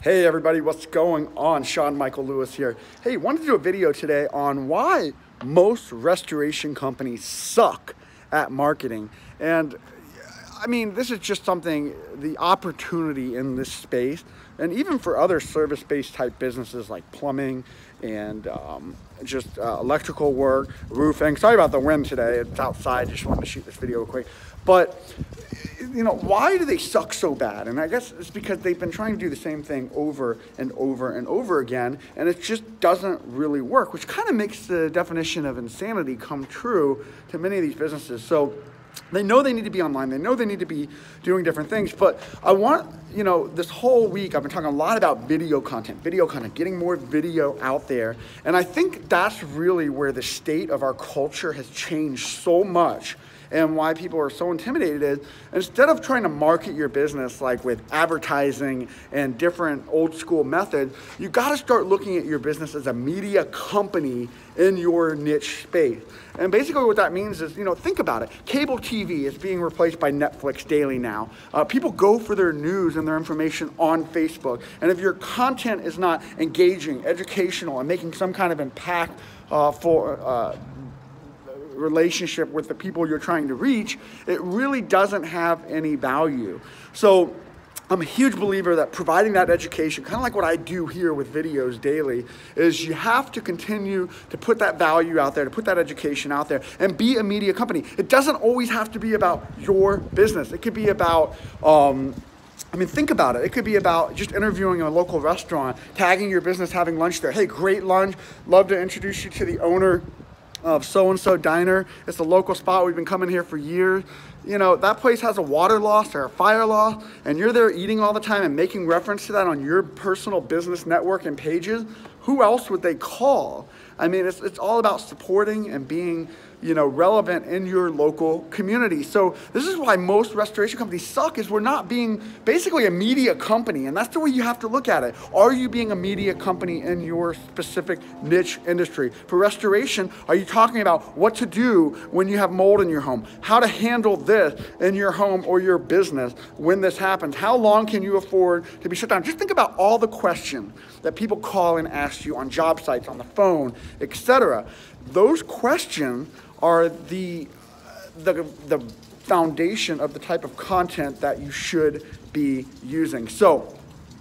Hey everybody, what's going on? Sean Michael Lewis here. Hey, wanted to do a video today on why most restoration companies suck at marketing. And I mean, this is just something, the opportunity in this space, and even for other service-based type businesses like plumbing and just electrical work, roofing. Sorry about the wind today, it's outside, just wanted to shoot this video real quick. But you know, why do they suck so bad? And I guess it's because they've been trying to do the same thing over and over and over again, and it just doesn't really work, which kind of makes the definition of insanity come true to many of these businesses. So they know they need to be online, they know they need to be doing different things, but I want, you know, this whole week I've been talking a lot about video content, getting more video out there, and I think that's really where the state of our culture has changed so much. And why people are so intimidated is, instead of trying to market your business like with advertising and different old school methods, you got to start looking at your business as a media company in your niche space. And basically what that means is, you know, think about it. Cable TV is being replaced by Netflix daily now. People go for their news and their information on Facebook. And if your content is not engaging, educational, and making some kind of impact for relationship with the people you're trying to reach, it really doesn't have any value. So I'm a huge believer that providing that education, kind of like what I do here with videos daily, is you have to continue to put that value out there, to put that education out there, and be a media company. It doesn't always have to be about your business. It could be about I mean, think about it. It could be about just interviewing a local restaurant, tagging your business, having lunch there. Hey, great lunch. Love to introduce you to the owner of so-and-so diner. It's a local spot. We've been coming here for years. You know, that place has a water loss or a fire loss, and you're there eating all the time and making reference to that on your personal business network and pages. Who else would they call? I mean, it's all about supporting and being, you know, relevant in your local community. So this is why most restoration companies suck, is we're not being basically a media company, and that's the way you have to look at it. Are you being a media company in your specific niche industry? For restoration, are you talking about what to do when you have mold in your home? How to handle this in your home or your business when this happens? How long can you afford to be shut down? Just think about all the questions that people call and ask you on job sites, on the phone, etc. Those questions are the foundation of the type of content that you should be using. So,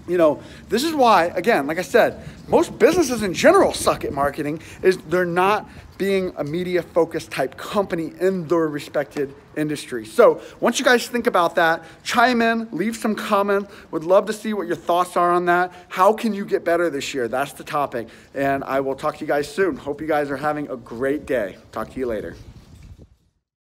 you know, this is why, again, like I said, most businesses in general suck at marketing, is they're not being a media focused type company in their respected industry. So once you guys think about that, chime in, leave some comments. Would love to see what your thoughts are on that. How can you get better this year? That's the topic. And I will talk to you guys soon. Hope you guys are having a great day. Talk to you later.